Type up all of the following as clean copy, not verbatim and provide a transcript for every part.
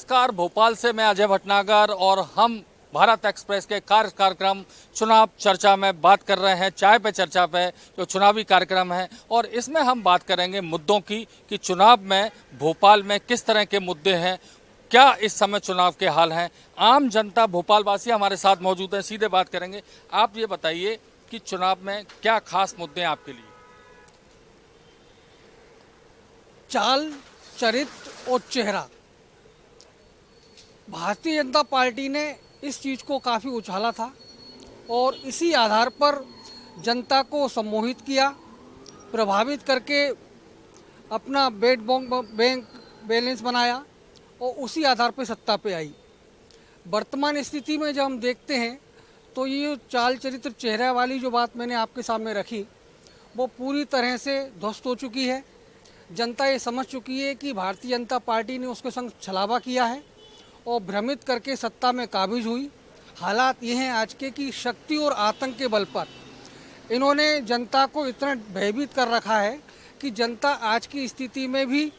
नमस्कार, भोपाल से मैं अजय भटनागर और हम भारत एक्सप्रेस के कार्यक्रम चुनाव चर्चा में बात कर रहे हैं। चाय पे चर्चा पे जो चुनावी कार्यक्रम है और इसमें हम बात करेंगे मुद्दों की कि चुनाव में भोपाल में किस तरह के मुद्दे हैं, क्या इस समय चुनाव के हाल हैं। आम जनता भोपाल वासी हमारे साथ मौजूद हैं, सीधे बात करेंगे। आप ये बताइए कि चुनाव में क्या खास मुद्दे हैं आपके लिए। चाल, चरित्र और चेहरा। भारतीय जनता पार्टी ने इस चीज़ को काफ़ी उछाला था और इसी आधार पर जनता को सम्मोहित किया, प्रभावित करके अपना बैंक बैलेंस बनाया और उसी आधार पर सत्ता पे आई। वर्तमान स्थिति में जब हम देखते हैं तो ये चाल, चरित्र, चेहरा वाली जो बात मैंने आपके सामने रखी वो पूरी तरह से ध्वस्त हो चुकी है। जनता ये समझ चुकी है कि भारतीय जनता पार्टी ने उसके संग छलावा किया है और भ्रमित करके सत्ता में काबिज हुई। हालात ये हैं आज के कि शक्ति और आतंक के बल पर इन्होंने जनता को इतना भयभीत कर रखा है कि जनता आज की स्थिति में भी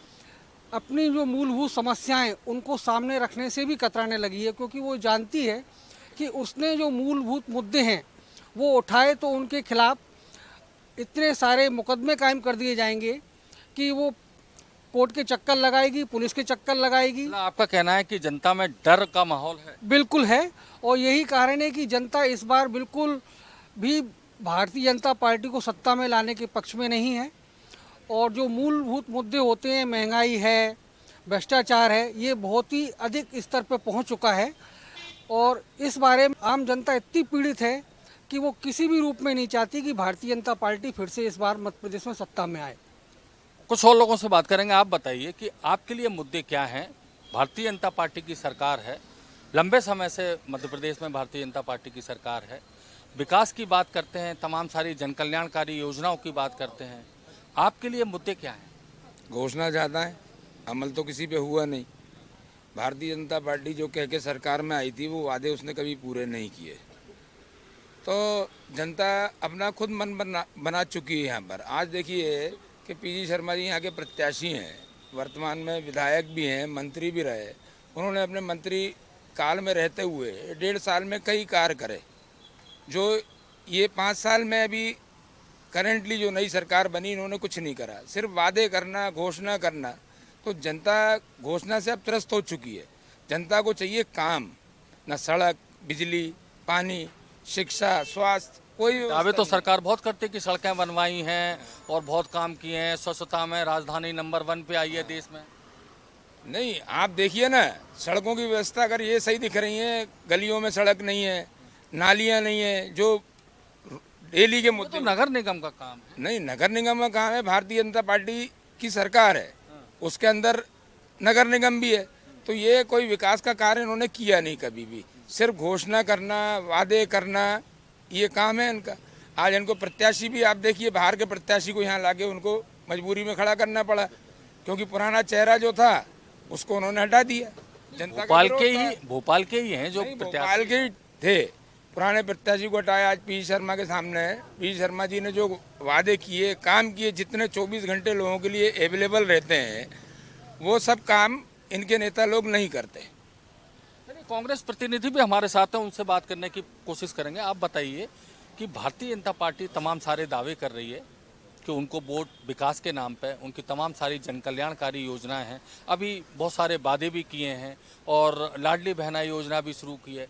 अपनी जो मूलभूत समस्याएं उनको सामने रखने से भी कतराने लगी है, क्योंकि वो जानती है कि उसने जो मूलभूत मुद्दे हैं वो उठाए तो उनके खिलाफ इतने सारे मुकदमे कायम कर दिए जाएंगे कि वो कोर्ट के चक्कर लगाएगी, पुलिस के चक्कर लगाएगी। आपका कहना है कि जनता में डर का माहौल है? बिल्कुल है, और यही कारण है कि जनता इस बार बिल्कुल भी भारतीय जनता पार्टी को सत्ता में लाने के पक्ष में नहीं है। और जो मूलभूत मुद्दे होते हैं, महंगाई है, भ्रष्टाचार है, ये बहुत ही अधिक स्तर पर पहुंच चुका है और इस बारे में आम जनता इतनी पीड़ित है कि वो किसी भी रूप में नहीं चाहती कि भारतीय जनता पार्टी फिर से इस बार मध्य प्रदेश में सत्ता में आए। कुछ और लोगों से बात करेंगे। आप बताइए कि आपके लिए मुद्दे क्या हैं। भारतीय जनता पार्टी की सरकार है, लंबे समय से मध्य प्रदेश में भारतीय जनता पार्टी की सरकार है। विकास की बात करते हैं, तमाम सारी जनकल्याणकारी योजनाओं की बात करते हैं। आपके लिए मुद्दे क्या हैं? घोषणा ज़्यादा है, अमल तो किसी पे हुआ नहीं। भारतीय जनता पार्टी जो कह के सरकार में आई थी वो वादे उसने कभी पूरे नहीं किए, तो जनता अपना खुद मन बना चुकी है। यहाँ पर आज देखिए कि पीजी शर्मा जी यहाँ के प्रत्याशी हैं, वर्तमान में विधायक भी हैं, मंत्री भी रहे। उन्होंने अपने मंत्री काल में रहते हुए 1.5 साल में कई कार्य करे, जो ये 5 साल में अभी करेंटली जो नई सरकार बनी इन्होंने कुछ नहीं करा, सिर्फ वादे करना, घोषणा करना। तो जनता घोषणा से अब त्रस्त हो चुकी है। जनता को चाहिए काम, न सड़क, बिजली, पानी, शिक्षा, स्वास्थ्य, कोई दावे तो सरकार बहुत करती है कि सड़कें बनवाई हैं और बहुत काम किए हैं, स्वच्छता में राजधानी नंबर 1 पे आई है देश में। नहीं, आप देखिए ना, सड़कों की व्यवस्था अगर ये सही दिख रही है, गलियों में सड़क नहीं है, नालियां नहीं है, जो डेली के मुद्दे। तो नगर निगम का काम है। नहीं, नगर निगम का काम है, भारतीय जनता पार्टी की सरकार है, उसके अंदर नगर निगम भी है। तो ये कोई विकास का कार्य इन्होंने किया नहीं कभी भी, सिर्फ घोषणा करना, वादे करना, ये काम है इनका। आज इनको प्रत्याशी भी आप देखिए, बाहर के प्रत्याशी को यहाँ लाके उनको मजबूरी में खड़ा करना पड़ा, क्योंकि पुराना चेहरा जो था उसको उन्होंने हटा दिया। जनता भोपाल के ही हैं जो भोपाल के ही थे, पुराने प्रत्याशी को हटाया। आज पी शर्मा के सामने है, पी शर्मा जी ने जो वादे किए, काम किए, जितने 24 घंटे लोगों के लिए अवेलेबल रहते हैं वो सब काम इनके नेता लोग नहीं करते। कांग्रेस प्रतिनिधि भी हमारे साथ हैं, उनसे बात करने की कोशिश करेंगे। आप बताइए कि भारतीय जनता पार्टी तमाम सारे दावे कर रही है कि उनको वोट विकास के नाम पे, उनकी तमाम सारी जनकल्याणकारी योजनाएं हैं, अभी बहुत सारे वादे भी किए हैं और लाडली बहना योजना भी शुरू की है।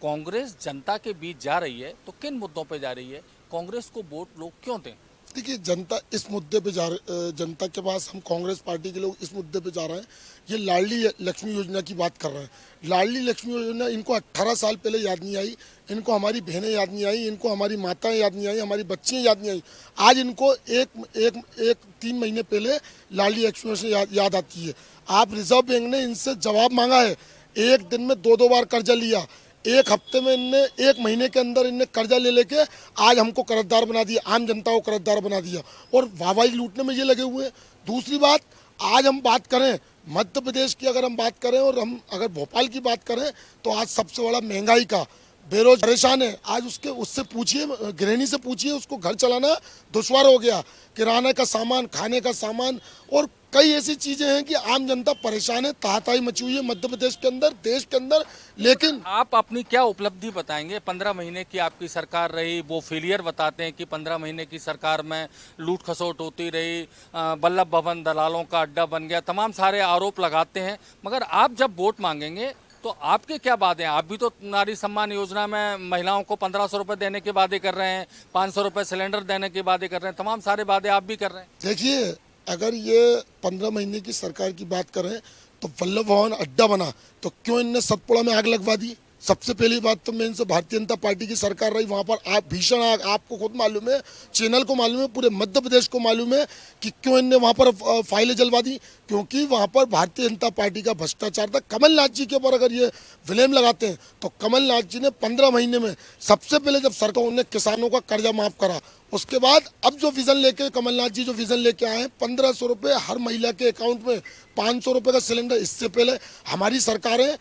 कांग्रेस जनता के बीच जा रही है तो किन मुद्दों पे जा रही है? कांग्रेस को वोट लोग क्यों दें? देखिए, जनता इस मुद्दे पे जनता के पास हम कांग्रेस पार्टी के लोग इस मुद्दे पे जा रहे हैं। ये लाडली लक्ष्मी योजना की बात कर रहे हैं। लाडली लक्ष्मी योजना इनको 18 साल पहले याद नहीं आई, इनको हमारी बहनें याद नहीं आई, इनको हमारी माताएं याद नहीं आई, हमारी बच्चियाँ याद नहीं आई। आज इनको एक 3 महीने पहले लाडली लक्ष्मी योजना याद आती है। आप रिजर्व बैंक ने इनसे जवाब मांगा है, एक दिन में 2 बार कर्जा लिया, एक हफ्ते में इनने 1 महीने के अंदर इनने कर्जा ले लेके आज हमको कर्जदार बना दिया, आम जनता को कर्जदार बना दिया और वाहवाही लूटने में ये लगे हुए हैं। दूसरी बात, आज हम बात करें मध्य प्रदेश की, अगर हम बात करें और हम अगर भोपाल की बात करें तो आज सबसे बड़ा महंगाई का बेरोज परेशान है। आज उससे पूछिए, गृहिणी से पूछिए, उसको घर चलाना दुश्वार हो गया। किराने का सामान, खाने का सामान और कई ऐसी चीजें हैं कि आम जनता परेशान है, ताहाताई मची हुई है मध्य प्रदेश के अंदर, देश के अंदर। लेकिन आप अपनी क्या उपलब्धि बताएंगे? 15 महीने की आपकी सरकार रही, वो फेलियर बताते हैं कि 15 महीने की सरकार में लूट खसोट होती रही, वल्लभ भवन दलालों का अड्डा बन गया, तमाम सारे आरोप लगाते हैं। मगर आप जब वोट मांगेंगे तो आपके क्या वादे हैं? आप भी तो नारी सम्मान योजना में महिलाओं को 1500 रुपये देने के वादे कर रहे हैं, 500 रुपये सिलेंडर देने के वादे कर रहे हैं, तमाम सारे वादे आप भी कर रहे हैं। देखिए, अगर ये 15 महीने की सरकार की बात करें तो वल्लभ भवन अड्डा बना तो क्यों इनने सतपुड़ा में आग लगवा दी? सबसे पहली बात तो मैं इनसे, भारतीय जनता पार्टी की सरकार रही, वहां पर आप भीषण आग, आपको खुद मालूम है, चैनल को मालूम है, पूरे मध्य प्रदेश को मालूम है कि क्यों इनने वहां पर फाइलें जलवा दी। क्योंकि वहां पर भारतीय जनता पार्टी का भ्रष्टाचार था। कमलनाथ जी के ऊपर अगर ये विलेम लगाते हैं तो कमलनाथ जी ने 15 महीने में सबसे पहले जब सरकार, उन्होंने किसानों का कर्जा माफ करा। उसके बाद अब जो विजन लेके कमलनाथ जी जो विजन लेके आए हैं, 1500 रुपये हर महिला के अकाउंट में, 500 रुपये का सिलेंडर। इससे पहले हमारी सरकारें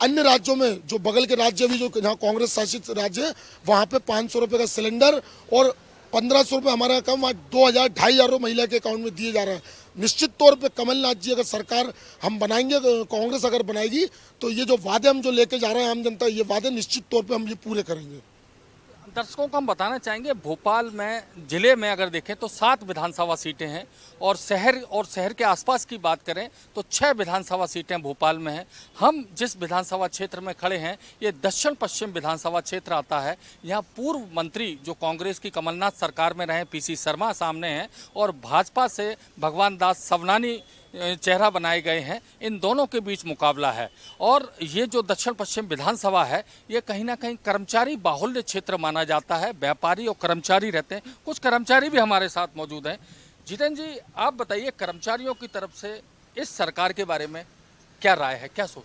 अन्य राज्यों में, जो बगल के राज्य भी, जो जहाँ कांग्रेस शासित राज्य है, वहाँ पे 500 रुपये का सिलेंडर और 1500 रुपये हमारा कम, वहाँ 2000 2500 महिला के अकाउंट में दिए जा रहे हैं। निश्चित तौर पे कमलनाथ जी अगर सरकार हम बनाएंगे, कांग्रेस अगर बनाएगी, तो ये जो वादे हम जो लेके जा रहे हैं आम जनता, ये वादे निश्चित तौर पे हम ये पूरे करेंगे। दर्शकों को हम बताना चाहेंगे, भोपाल में जिले में अगर देखें तो 7 विधानसभा सीटें हैं और शहर के आसपास की बात करें तो 6 विधानसभा सीटें भोपाल में हैं। हम जिस विधानसभा क्षेत्र में खड़े हैं ये दक्षिण पश्चिम विधानसभा क्षेत्र आता है। यहाँ पूर्व मंत्री जो कांग्रेस की कमलनाथ सरकार में रहे, पीसी शर्मा सामने हैं और भाजपा से भगवान दास सवनानी चेहरा बनाए गए हैं। इन दोनों के बीच मुकाबला है और ये जो दक्षिण पश्चिम विधानसभा है ये कहीं ना कहीं कर्मचारी बाहुल्य क्षेत्र माना जाता है। व्यापारी और कर्मचारी रहते हैं। कुछ कर्मचारी भी हमारे साथ मौजूद हैं। जितेंद्र जी, आप बताइए, कर्मचारियों की तरफ से इस सरकार के बारे में क्या राय है, क्या सोच?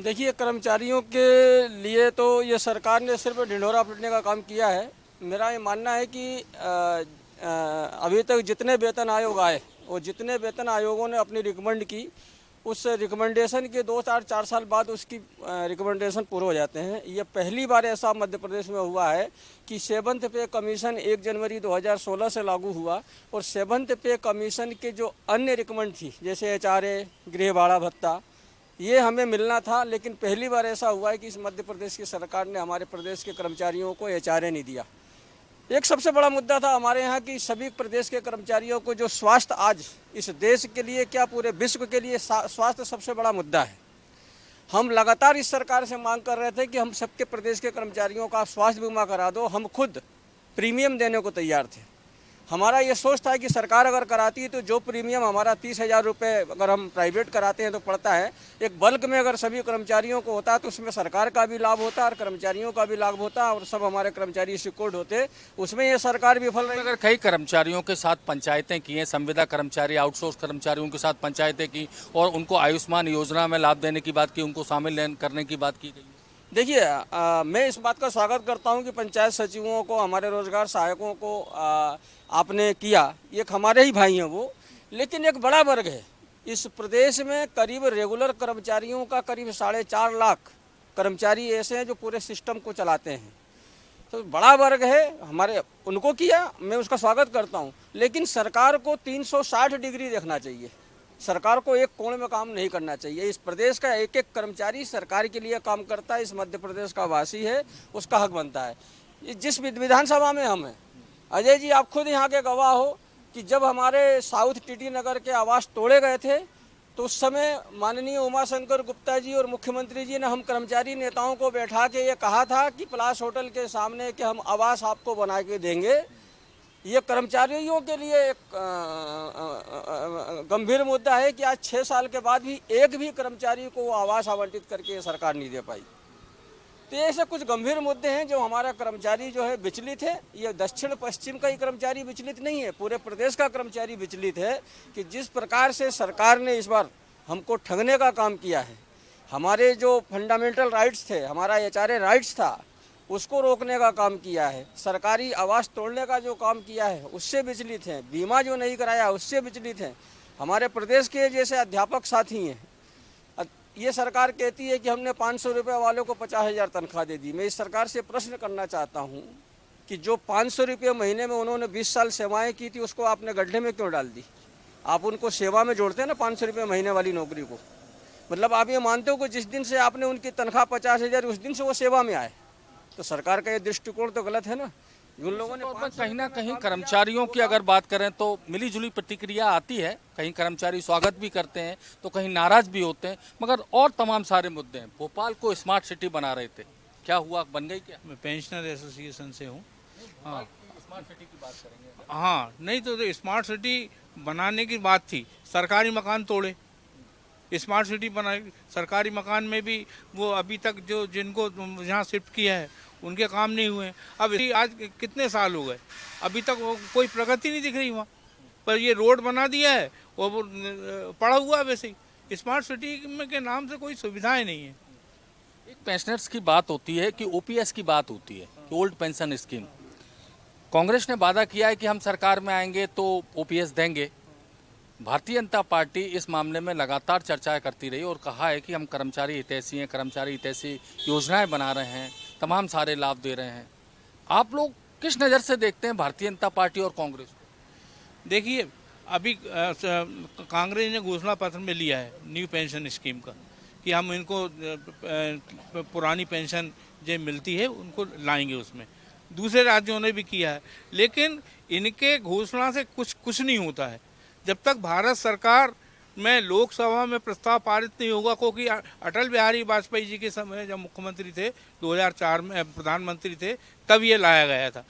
देखिए, कर्मचारियों के लिए तो ये सरकार ने सिर्फ ढिंढोरा पीटने का काम किया है। मेरा ये मानना है कि अभी तक जितने वेतन आयोग आए और जितने वेतन आयोगों ने अपनी रिकमेंड की, उस रिकमेंडेशन के 2-4 साल बाद उसकी रिकमेंडेशन पूरे हो जाते हैं। ये पहली बार ऐसा मध्य प्रदेश में हुआ है कि 7th पे कमीशन 1 जनवरी 2016 से लागू हुआ और 7th पे कमीशन के जो अन्य रिकमेंड थी, जैसे HRA, गृह भाड़ा भत्ता, ये हमें मिलना था। लेकिन पहली बार ऐसा हुआ है कि इस मध्य प्रदेश की सरकार ने हमारे प्रदेश के कर्मचारियों को HRA नहीं दिया। एक सबसे बड़ा मुद्दा था हमारे यहाँ की सभी प्रदेश के कर्मचारियों को जो स्वास्थ्य, आज इस देश के लिए क्या पूरे विश्व के लिए स्वास्थ्य सबसे बड़ा मुद्दा है। हम लगातार इस सरकार से मांग कर रहे थे कि हम सबके प्रदेश के कर्मचारियों का स्वास्थ्य बीमा करा दो। हम खुद प्रीमियम देने को तैयार थे। हमारा ये सोच था कि सरकार अगर कराती है तो जो प्रीमियम हमारा 30,000 रुपये अगर हम प्राइवेट कराते हैं तो पड़ता है, एक बल्क में अगर सभी कर्मचारियों को होता है तो उसमें सरकार का भी लाभ होता है और कर्मचारियों का भी लाभ होता है और सब हमारे कर्मचारी सिक्योर्ड होते। उसमें ये सरकार विफल रही। अगर कई कर्मचारियों के साथ पंचायतें की हैं, संविदा कर्मचारी, आउटसोर्स कर्मचारियों के साथ पंचायतें की और उनको आयुष्मान योजना में लाभ देने की बात की, उनको शामिल करने की बात की गई। देखिए, मैं इस बात का स्वागत करता हूं कि पंचायत सचिवों को, हमारे रोजगार सहायकों को आपने किया। एक हमारे ही भाई हैं वो, लेकिन एक बड़ा वर्ग है इस प्रदेश में। करीब रेगुलर कर्मचारियों का करीब 4.5 लाख कर्मचारी ऐसे हैं जो पूरे सिस्टम को चलाते हैं। तो बड़ा वर्ग है हमारे, उनको किया, मैं उसका स्वागत करता हूँ। लेकिन सरकार को 360 डिग्री देखना चाहिए। सरकार को एक कोण में काम नहीं करना चाहिए। इस प्रदेश का एक एक कर्मचारी सरकार के लिए काम करता है, इस मध्य प्रदेश का वासी है, उसका हक बनता है। जिस विधानसभा में हम हैं, अजय जी आप खुद यहाँ के गवाह हो कि जब हमारे साउथ टीटी नगर के आवास तोड़े गए थे तो उस समय माननीय उमाशंकर गुप्ता जी और मुख्यमंत्री जी ने हम कर्मचारी नेताओं को बैठा के ये कहा था कि पलाश होटल के सामने कि हम आवास आपको बना के देंगे। ये कर्मचारियों के लिए एक गंभीर मुद्दा है कि आज 6 साल के बाद भी एक भी कर्मचारी को आवास आवंटित करके सरकार नहीं दे पाई। तो ऐसे कुछ गंभीर मुद्दे हैं जो हमारा कर्मचारी जो है विचलित है। ये दक्षिण पश्चिम का ही कर्मचारी विचलित नहीं है, पूरे प्रदेश का कर्मचारी विचलित है कि जिस प्रकार से सरकार ने इस बार हमको ठगने का काम किया है। हमारे जो फंडामेंटल राइट्स थे, हमारा HRA राइट्स था, उसको रोकने का काम किया है। सरकारी आवास तोड़ने का जो काम किया है उससे विचलित हैं। बीमा जो नहीं कराया उससे विचलित हैं। हमारे प्रदेश के जैसे अध्यापक साथी हैं, ये सरकार कहती है कि हमने 500 रुपये वालों को 50,000 तनख्वाह दे दी। मैं इस सरकार से प्रश्न करना चाहता हूँ कि जो 500 रुपये महीने में उन्होंने 20 साल सेवाएं की थी, उसको आपने गड्ढे में क्यों डाल दी? आप उनको सेवा में जोड़ते हैं ना 500 रुपये महीने वाली नौकरी को। मतलब आप ये मानते हो कि जिस दिन से आपने उनकी तनख्वाह 50,000 उस दिन से वो सेवा में आए, तो सरकार का ये दृष्टिकोण तो गलत है ना। उन लोगों ने कहीं ना कहीं कर्मचारियों की अगर बात करें तो मिली जुली प्रतिक्रिया आती है। कहीं कर्मचारी स्वागत भी करते हैं तो कहीं नाराज भी होते हैं, मगर और तमाम सारे मुद्दे हैं। भोपाल को स्मार्ट सिटी बना रहे थे, क्या हुआ, बन गई क्या? मैं पेंशनर एसोसिएशन से हूँ। हाँ स्मार्ट सिटी की बात करेंगे। हाँ, नहीं तो स्मार्ट सिटी बनाने की बात थी, सरकारी मकान तोड़े। स्मार्ट सिटी बनाई, सरकारी मकान में भी वो अभी तक जो जिनको यहाँ शिफ्ट किया है उनके काम नहीं हुए। अब आज कितने साल हो गए, अभी तक वो कोई प्रगति नहीं दिख रही वहाँ पर। ये रोड बना दिया है और वो पड़ा हुआ है वैसे ही। स्मार्ट सिटी में के नाम से कोई सुविधाएं नहीं है। एक पेंशनर्स की बात होती है कि ओपीएस की बात होती है कि ओल्ड पेंशन स्कीम। कांग्रेस ने वादा किया है कि हम सरकार में आएंगे तो ओपीएस देंगे। भारतीय जनता पार्टी इस मामले में लगातार चर्चाएं करती रही और कहा है कि हम कर्मचारी हितैषी हैं, कर्मचारी हितैषी योजनाएं बना रहे हैं, तमाम सारे लाभ दे रहे हैं। आप लोग किस नज़र से देखते हैं भारतीय जनता पार्टी और कांग्रेस? देखिए, अभी कांग्रेस ने घोषणा पत्र में लिया है न्यू पेंशन स्कीम का कि हम इनको पुरानी पेंशन जो मिलती है उनको लाएंगे उसमें। दूसरे राज्यों ने भी किया है, लेकिन इनके घोषणा से कुछ नहीं होता है जब तक भारत सरकार में लोकसभा में प्रस्ताव पारित नहीं होगा। क्योंकि अटल बिहारी वाजपेयी जी के समय जब मुख्यमंत्री थे 2004 में, प्रधानमंत्री थे, तब ये लाया गया था।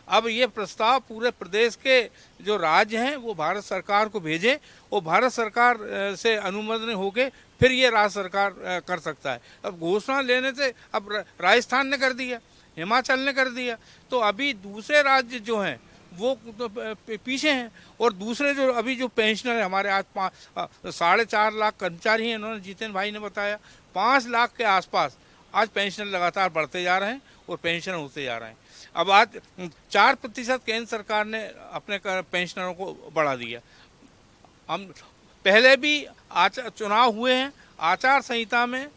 अब ये प्रस्ताव पूरे प्रदेश के जो राज्य हैं वो भारत सरकार को भेजे और भारत सरकार से अनुमोदन होके फिर ये राज्य सरकार कर सकता है। अब घोषणा लेने से अब राजस्थान ने कर दिया, हिमाचल ने कर दिया, तो अभी दूसरे राज्य जो हैं वो तो पीछे हैं। और दूसरे जो अभी जो पेंशनर है हमारे, आज 4.5 लाख कर्मचारी हैं। इन्होंने, जितेंद्र भाई ने बताया, 5 लाख के आसपास आज पेंशनर लगातार बढ़ते जा रहे हैं और पेंशन होते जा रहे हैं। अब आज 4% केंद्र सरकार ने अपने पेंशनरों को बढ़ा दिया। हम पहले भी चुनाव हुए हैं, आचार संहिता में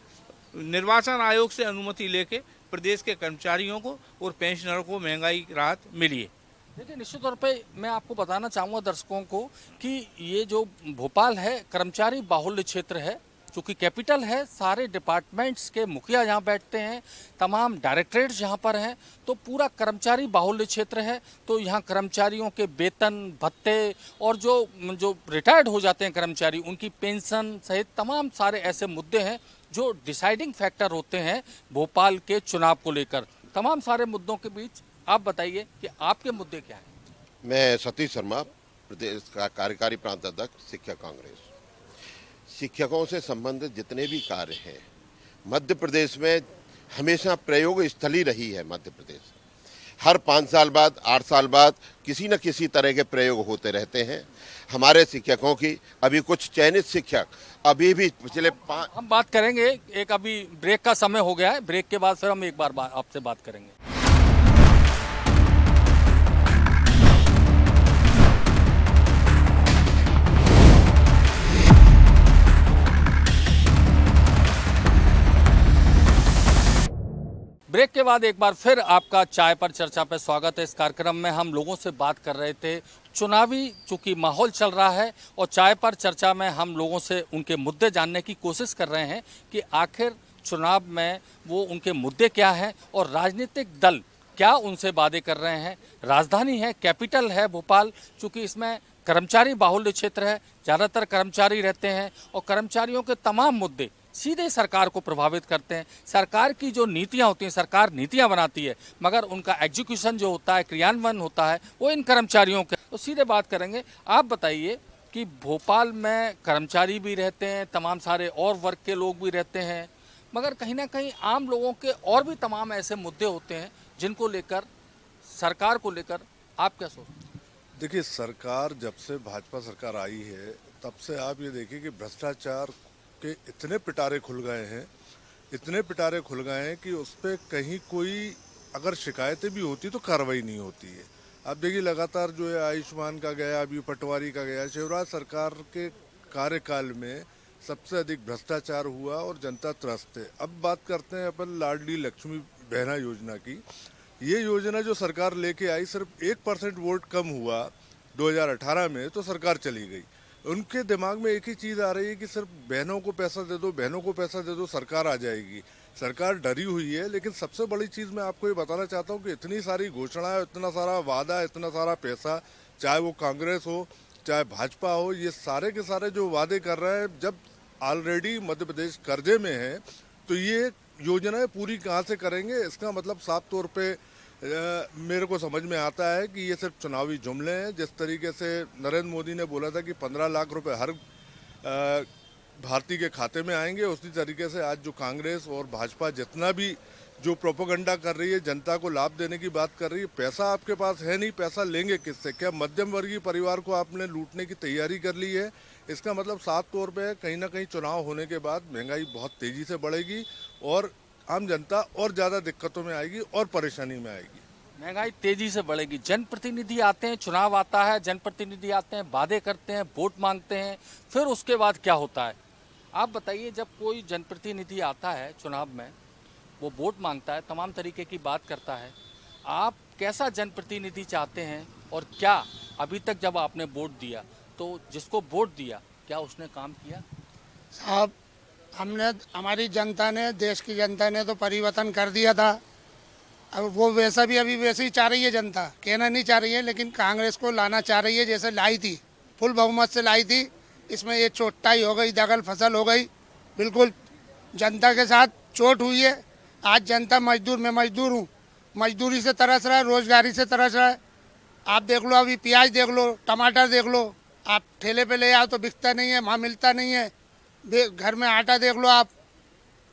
निर्वाचन आयोग से अनुमति लेके प्रदेश के कर्मचारियों को और पेंशनरों को महंगाई राहत मिली है। देखिए, निश्चित तौर पे मैं आपको बताना चाहूँगा दर्शकों को कि ये जो भोपाल है कर्मचारी बाहुल्य क्षेत्र है, चूँकि कैपिटल है, सारे डिपार्टमेंट्स के मुखिया यहाँ बैठते हैं, तमाम डायरेक्टरेट्स यहाँ पर हैं, तो पूरा कर्मचारी बाहुल्य क्षेत्र है। तो यहाँ कर्मचारियों के वेतन भत्ते और जो रिटायर्ड हो जाते हैं कर्मचारी, उनकी पेंशन सहित तमाम सारे ऐसे मुद्दे हैं जो डिसाइडिंग फैक्टर होते हैं भोपाल के चुनाव को लेकर। तमाम सारे मुद्दों के बीच आप बताइए कि आपके मुद्दे क्या हैं? मैं सतीश शर्मा, प्रदेश का कार्यकारी प्रांत अध्यक्ष शिक्षक कांग्रेस। शिक्षकों से संबंधित जितने भी कार्य हैं मध्य प्रदेश में हमेशा प्रयोग स्थली रही है। मध्य प्रदेश हर 5 साल बाद, 8 साल बाद किसी न किसी तरह के प्रयोग होते रहते हैं। हमारे शिक्षकों की अभी कुछ चयनित शिक्षक अभी भी पिछले हम बात करेंगे, एक अभी ब्रेक का समय हो गया है, ब्रेक के बाद फिर हम एक बार आपसे बात करेंगे। ब्रेक के बाद एक बार फिर आपका चाय पर चर्चा पे स्वागत है। इस कार्यक्रम में हम लोगों से बात कर रहे थे, चुनावी चूँकि माहौल चल रहा है और चाय पर चर्चा में हम लोगों से उनके मुद्दे जानने की कोशिश कर रहे हैं कि आखिर चुनाव में वो उनके मुद्दे क्या हैं और राजनीतिक दल क्या उनसे वादे कर रहे हैं। राजधानी है, कैपिटल है भोपाल, चूँकि इसमें कर्मचारी बाहुल्य क्षेत्र है, ज़्यादातर कर्मचारी रहते हैं और कर्मचारियों के तमाम मुद्दे सीधे सरकार को प्रभावित करते हैं। सरकार की जो नीतियां होती हैं, सरकार नीतियां बनाती है, मगर उनका एग्जीक्यूशन जो होता है, क्रियान्वयन होता है, वो इन कर्मचारियों के। तो सीधे बात करेंगे, आप बताइए कि भोपाल में कर्मचारी भी रहते हैं, तमाम सारे और वर्ग के लोग भी रहते हैं, मगर कहीं ना कहीं आम लोगों के और भी तमाम ऐसे मुद्दे होते हैं जिनको लेकर, सरकार को लेकर आप क्या सोचते हैं? देखिए, सरकार जब से भाजपा सरकार आई है तब से आप ये देखिए कि भ्रष्टाचार के इतने पिटारे खुल गए हैं, इतने पिटारे खुल गए हैं कि उस पर कहीं कोई अगर शिकायतें भी होती तो कार्रवाई नहीं होती है। आप देखिए, लगातार जो है आयुष्मान का गया, अभी पटवारी का गया, शिवराज सरकार के कार्यकाल में सबसे अधिक भ्रष्टाचार हुआ और जनता त्रस्त है। अब बात करते हैं अपन लाडली लक्ष्मी बहना योजना की। ये योजना जो सरकार लेके आई, सिर्फ 1% वोट कम हुआ 2018 में तो सरकार चली गई। उनके दिमाग में एक ही चीज़ आ रही है कि सिर्फ बहनों को पैसा दे दो, बहनों को पैसा दे दो, सरकार आ जाएगी। सरकार डरी हुई है। लेकिन सबसे बड़ी चीज़ मैं आपको ये बताना चाहता हूँ कि इतनी सारी घोषणाएं, इतना सारा वादा, इतना सारा पैसा, चाहे वो कांग्रेस हो चाहे भाजपा हो, ये सारे के सारे जो वादे कर रहे हैं, जब ऑलरेडी मध्य प्रदेश कर्जे में है तो ये योजनाएं पूरी कहाँ से करेंगे? इसका मतलब साफ तौर पे मेरे को समझ में आता है कि ये सिर्फ चुनावी जुमले हैं। जिस तरीके से नरेंद्र मोदी ने बोला था कि 15 लाख रुपए हर भारतीय के खाते में आएंगे, उसी तरीके से आज जो कांग्रेस और भाजपा जितना भी जो प्रोपोगंडा कर रही है, जनता को लाभ देने की बात कर रही है, पैसा आपके पास है नहीं, पैसा लेंगे किससे? क्या मध्यम वर्गीय परिवार को आपने लूटने की तैयारी कर ली है? इसका मतलब साफ तौर पे कहीं ना कहीं चुनाव होने के बाद महंगाई बहुत तेजी से बढ़ेगी और आम जनता और ज़्यादा दिक्कतों में आएगी और परेशानी में आएगी। महंगाई तेजी से बढ़ेगी। जनप्रतिनिधि आते हैं, चुनाव आता है, जनप्रतिनिधि आते हैं, वादे करते हैं, वोट मांगते हैं, फिर उसके बाद क्या होता है? आप बताइए, जब कोई जनप्रतिनिधि आता है चुनाव में, वो वोट मांगता है, तमाम तरीके की बात करता है, आप कैसा जनप्रतिनिधि चाहते हैं? और क्या अभी तक जब आपने वोट दिया तो जिसको वोट दिया क्या उसने काम किया? साहब, हमारी जनता ने, देश की जनता ने तो परिवर्तन कर दिया था। अब वो वैसा भी अभी वैसे ही चाह रही है जनता, कहना नहीं चाह रही है, लेकिन कांग्रेस को लाना चाह रही है जैसे लाई थी, फुल बहुमत से लाई थी। इसमें ये चोटाई हो गई, दगल फसल हो गई, बिल्कुल जनता के साथ चोट हुई है। आज जनता मजदूर, मैं मजदूर हूँ, मजदूरी से तरस रहा है, रोजगारी से तरस रहा है। आप देख लो, अभी प्याज देख लो, टमाटर देख लो, आप ठेले पे ले आओ तो बिकता नहीं है, वहाँ मिलता नहीं है। घर में आटा देख लो आप,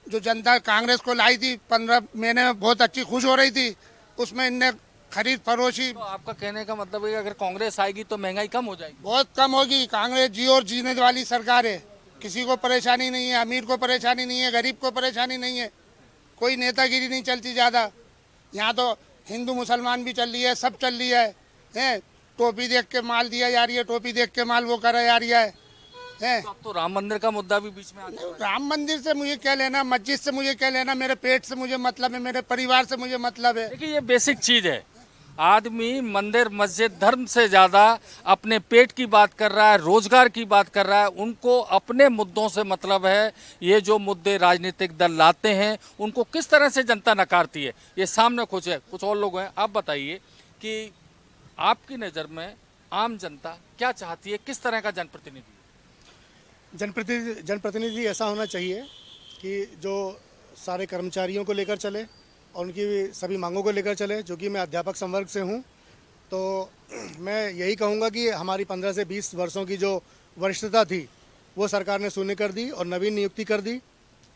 जो जनता कांग्रेस को लाई थी 15 महीने में बहुत अच्छी खुश हो रही थी, उसमें इनने खरीद फरोशी। तो आपका कहने का मतलब है कि अगर कांग्रेस आएगी तो महंगाई कम हो जाएगी? बहुत कम होगी। कांग्रेस जी और जीने वाली सरकार है, किसी को परेशानी नहीं है, अमीर को परेशानी नहीं है, गरीब को परेशानी नहीं है, कोई नेतागिरी नहीं चलती ज़्यादा। यहाँ तो हिंदू मुसलमान भी चल रही है, सब चल रही है। टोपी देख के माल दिया जा रही है, टोपी देख के माल वो करा जा रही है। तो अब तो राम मंदिर का मुद्दा भी बीच में आ गया। राम मंदिर से मुझे क्या लेना, मस्जिद से मुझे क्या लेना, मेरे पेट से मुझे मतलब है, मेरे परिवार से मुझे मतलब है। देखिए, ये बेसिक चीज है। आदमी मंदिर, मस्जिद, धर्म से ज्यादा अपने पेट की बात कर रहा है, रोजगार की बात कर रहा है। उनको अपने मुद्दों से मतलब है। ये जो मुद्दे राजनीतिक दल लाते हैं उनको किस तरह से जनता नकारती है, ये सामने कुछ और लोग हैं। आप बताइए कि आपकी नज़र में आम जनता क्या चाहती है, किस तरह का जनप्रतिनिधि? जनप्रतिनिधि ऐसा होना चाहिए कि जो सारे कर्मचारियों को लेकर चले और उनकी सभी मांगों को लेकर चले। जो कि मैं अध्यापक संवर्ग से हूं, तो मैं यही कहूंगा कि हमारी 15 से 20 वर्षों की जो वरिष्ठता थी वो सरकार ने शून्य कर दी और नवीन नियुक्ति कर दी,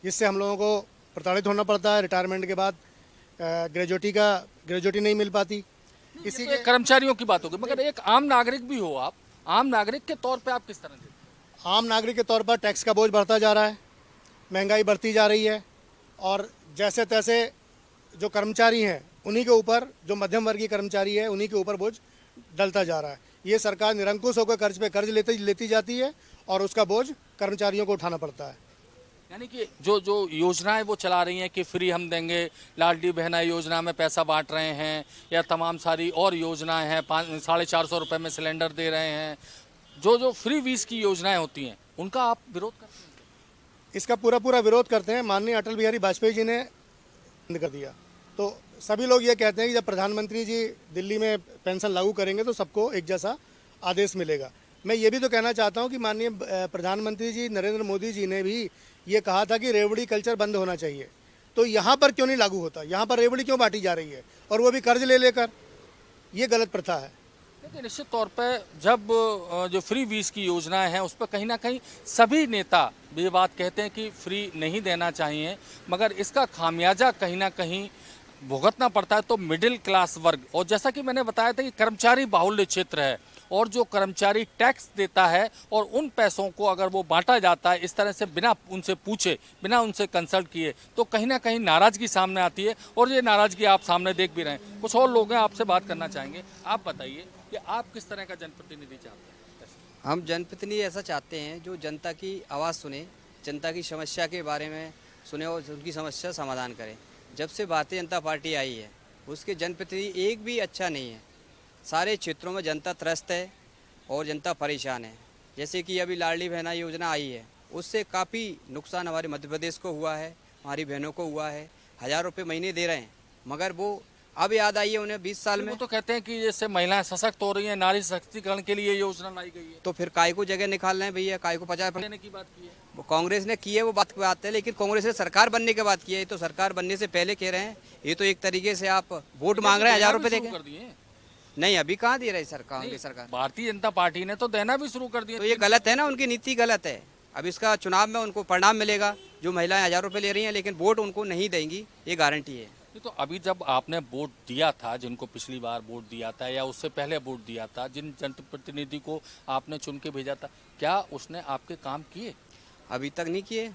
जिससे हम लोगों को प्रताड़ित होना पड़ता है। रिटायरमेंट के बाद ग्रेजुएटी नहीं मिल पाती। इसी के कर्मचारियों की बात होगी, मगर एक आम नागरिक भी हो आप, आम नागरिक के तौर पे आप किस तरह से? आम नागरिक के तौर पर टैक्स का बोझ बढ़ता जा रहा है, महंगाई बढ़ती जा रही है और जैसे तैसे जो कर्मचारी हैं उन्हीं के ऊपर, जो मध्यम वर्गीय कर्मचारी है उन्हीं के ऊपर बोझ डलता जा रहा है। ये सरकार निरंकुश होकर कर्ज पे कर्ज लेती जाती है और उसका बोझ कर्मचारियों को उठाना पड़ता है। यानी कि जो योजनाएं वो चला रही हैं कि फ्री हम देंगे, लाडली बहना योजना में पैसा बांट रहे हैं, या तमाम सारी और योजनाएं हैं, 450 रुपये में सिलेंडर दे रहे हैं, जो फ्री वीज की योजनाएं होती हैं, उनका आप विरोध करते हैं? इसका पूरा विरोध करते हैं। माननीय अटल बिहारी वाजपेयी जी ने बंद कर दिया, तो सभी लोग ये कहते हैं कि जब प्रधानमंत्री जी दिल्ली में पेंशन लागू करेंगे तो सबको एक जैसा आदेश मिलेगा। मैं ये भी तो कहना चाहता हूँ कि माननीय प्रधानमंत्री जी नरेंद्र मोदी जी ने भी ये कहा था कि रेवड़ी कल्चर बंद होना चाहिए, तो यहाँ पर क्यों नहीं लागू होता? यहाँ पर रेवड़ी क्यों बांटी जा रही है, और वो भी कर्ज लेकर? ये गलत प्रथा है। देखिए, निश्चित तौर पे जब जो फ्री वीज की योजनाएं हैं उस पर कहीं ना कहीं सभी नेता ये बात कहते हैं कि फ्री नहीं देना चाहिए, मगर इसका खामियाजा कहीं ना कहीं भुगतना पड़ता है तो मिडिल क्लास वर्ग। और जैसा कि मैंने बताया था कि कर्मचारी बाहुल्य क्षेत्र है, और जो कर्मचारी टैक्स देता है और उन पैसों को अगर वो बांटा जाता है इस तरह से बिना उनसे पूछे, बिना उनसे कंसल्ट किए, तो कहीं ना कहीं नाराज़गी सामने आती है। और ये नाराज़गी आप सामने देख भी रहे हैं। कुछ और लोग हैं, आपसे बात करना चाहेंगे। आप बताइए कि आप किस तरह का जनप्रतिनिधि चाहते हैं? हम जनप्रतिनिधि ऐसा चाहते हैं जो जनता की आवाज़ सुने, जनता की समस्या के बारे में सुने और उनकी समस्या समाधान करें। जब से भारतीय जनता पार्टी आई है उसके जनप्रतिनिधि एक भी अच्छा नहीं है। सारे क्षेत्रों में जनता त्रस्त है और जनता परेशान है। जैसे कि अभी लाडली बहना योजना आई है, उससे काफ़ी नुकसान हमारे मध्य प्रदेश को हुआ है, हमारी बहनों को हुआ है। 1000 रुपये महीने दे रहे हैं, मगर वो अब याद आई है उन्हें 20 साल में। वो तो कहते हैं कि जैसे महिलाएं सशक्त हो रही हैं, नारी सशक्तिकरण के लिए योजना लाई गई है। तो फिर काय को जगह निकाल रहे हैं भैया, काय को 50% देने की बात की है। वो कांग्रेस ने की है, वो बात की बात है, लेकिन कांग्रेस ने सरकार बनने के बाद की है। ये तो सरकार बनने से पहले कह रहे हैं। ये तो एक तरीके से आप वोट मांग रहे हैं 1000 रुपये देके। कर दिए नहीं, अभी कहाँ दे रही सरकार। भारतीय जनता पार्टी ने तो देना भी शुरू कर दिया। तो ये गलत है ना, उनकी नीति गलत है। अब इसका चुनाव में उनको परिणाम मिलेगा। जो महिलाएं 1000 रुपये ले रही हैं लेकिन वोट उनको नहीं देंगी, ये गारंटी है। तो अभी जब आपने वोट दिया था, जिनको पिछली बार वोट दिया था या उससे पहले वोट दिया था, जिन जनप्रतिनिधि को आपने चुन के भेजा था, क्या उसने आपके काम किए? अभी तक नहीं किए,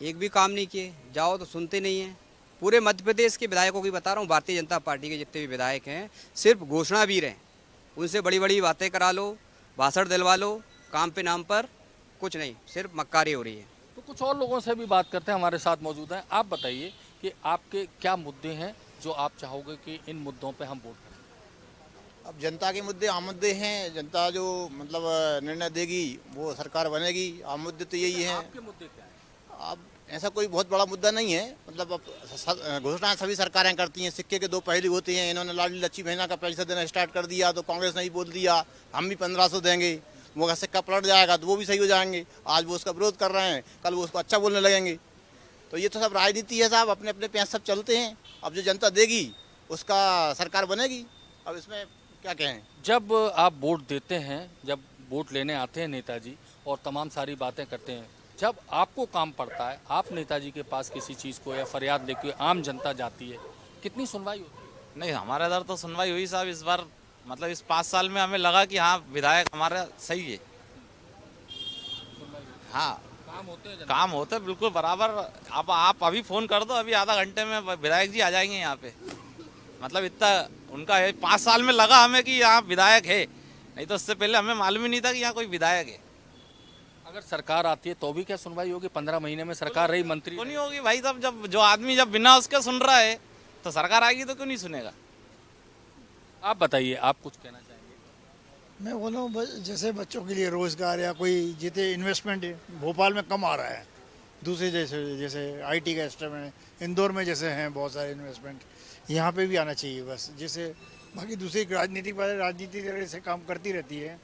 एक भी काम नहीं किए। जाओ तो सुनते नहीं हैं। पूरे मध्य प्रदेश के विधायकों की बता रहा हूँ, भारतीय जनता पार्टी के जितने भी विधायक हैं सिर्फ घोषणावीर हैं। उनसे बड़ी बड़ी बातें करा लो, भाषण दिलवा लो, काम पे नाम पर कुछ नहीं, सिर्फ मक्कारी हो रही है। तो कुछ और लोगों से भी बात करते हैं, हमारे साथ मौजूद हैं। आप बताइए कि आपके क्या मुद्दे हैं जो आप चाहोगे कि इन मुद्दों पे हम वोट करें? अब जनता के मुद्दे आम मुद्दे हैं। जनता जो मतलब निर्णय देगी वो सरकार बनेगी। आम मुद्दे तो यही हैं। आपके मुद्दे क्या हैं? अब ऐसा कोई बहुत बड़ा मुद्दा नहीं है। मतलब अब घोषणाएं सभी सरकारें करती हैं, सिक्के के दो पहलू होते हैं। इन्होंने लाडली लक्ष्मी बहना का पैसा देना स्टार्ट कर दिया तो कांग्रेस ने ही बोल दिया हम भी 1500 देंगे। वो अगर सिक्का पलट जाएगा तो वो भी सही हो जाएंगे। आज वो उसका विरोध कर रहे हैं, कल वो उसको अच्छा बोलने लगेंगे। तो ये तो सब राजनीति है साहब, अपने अपने पैसे सब चलते हैं। अब जो जनता देगी उसका सरकार बनेगी। अब इसमें क्या कहें। जब आप वोट देते हैं, जब वोट लेने आते हैं नेताजी और तमाम सारी बातें करते हैं, जब आपको काम पड़ता है, आप नेताजी के पास किसी चीज़ को या फरियाद लेके आम जनता जाती है, कितनी सुनवाई होती है? नहीं, हमारे इधर तो सुनवाई हुई साहब इस बार। मतलब इस 5 साल में हमें लगा कि हाँ विधायक हमारा सही है। हाँ, काम होते बिल्कुल बराबर। अब आप अभी फ़ोन कर दो, अभी आधा घंटे में विधायक जी आ जाएंगे यहाँ पे। मतलब इतना उनका है। 5 साल में लगा हमें कि यहाँ विधायक है, नहीं तो उससे पहले हमें मालूम ही नहीं था कि यहाँ कोई विधायक है। अगर सरकार आती है तो भी क्या सुनवाई होगी? 15 महीने में सरकार रही, मंत्री क्यों नहीं होगी भाई साहब? जब जो आदमी जब बिना उसके सुन रहा है तो सरकार आएगी तो क्यों नहीं सुनेगा? आप बताइए, आप कुछ कहना चाहेंगे? मैं बोल रहा हूँ जैसे बच्चों के लिए रोज़गार या कोई जितने इन्वेस्टमेंट भोपाल में कम आ रहा है, दूसरे जैसे आईटी का एस्टेब्लिशमेंट इंदौर में जैसे हैं बहुत सारे इन्वेस्टमेंट, यहाँ पे भी आना चाहिए बस। जैसे बाकी दूसरी राजनीति तरह से काम करती रहती है।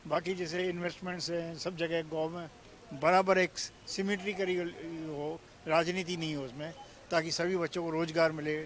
बाकी जैसे इन्वेस्टमेंट्स हैं सब जगह गाँव में बराबर एक सिमेट्री करी हो, राजनीति नहीं हो उसमें, ताकि सभी बच्चों को रोज़गार मिले,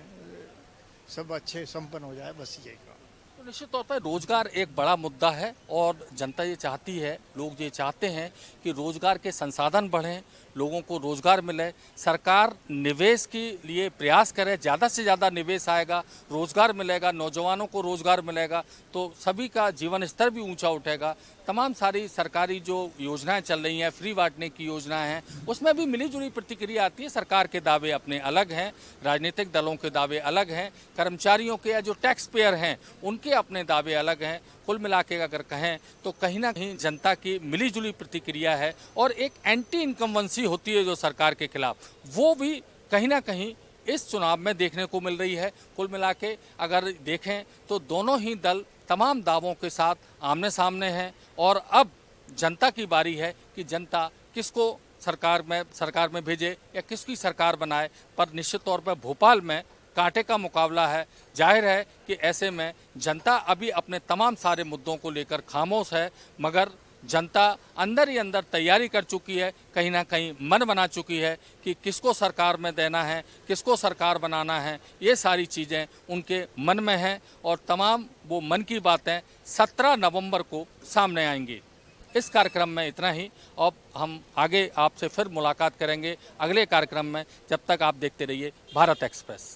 सब अच्छे संपन्न हो जाए, बस यही का। तो निश्चित तौर पर रोजगार एक बड़ा मुद्दा है और जनता ये चाहती है, लोग ये चाहते हैं कि रोजगार के संसाधन बढ़ें, लोगों को रोजगार मिले, सरकार निवेश के लिए प्रयास करे, ज़्यादा से ज़्यादा निवेश आएगा, रोजगार मिलेगा, नौजवानों को रोजगार मिलेगा तो सभी का जीवन स्तर भी ऊंचा उठेगा। तमाम सारी सरकारी जो योजनाएं चल रही हैं, फ्री बांटने की योजनाएं हैं, उसमें भी मिली जुली प्रतिक्रिया आती है। सरकार के दावे अपने अलग हैं, राजनीतिक दलों के दावे अलग हैं, कर्मचारियों के या जो टैक्स पेयर हैं उनके अपने दावे अलग हैं। कुल मिला के अगर कहें तो कहीं ना कहीं जनता की मिली जुली प्रतिक्रिया है और एक एंटी इनकम्बेंसी होती है जो सरकार के खिलाफ, वो भी कहीं ना कहीं इस चुनाव में देखने को मिल रही है। कुल मिला के अगर देखें तो दोनों ही दल तमाम दावों के साथ आमने सामने हैं और अब जनता की बारी है कि जनता किसको सरकार में भेजे या किसकी सरकार बनाए। पर निश्चित तौर पर भोपाल में कांटे का मुकाबला है। जाहिर है कि ऐसे में जनता अभी अपने तमाम सारे मुद्दों को लेकर खामोश है, मगर जनता अंदर ही अंदर तैयारी कर चुकी है, कहीं ना कहीं मन बना चुकी है कि किसको सरकार में देना है, किसको सरकार बनाना है। ये सारी चीज़ें उनके मन में हैं और तमाम वो मन की बातें 17 नवंबर को सामने आएंगी। इस कार्यक्रम में इतना ही। अब हम आगे आपसे फिर मुलाकात करेंगे अगले कार्यक्रम में। जब तक आप देखते रहिए भारत एक्सप्रेस।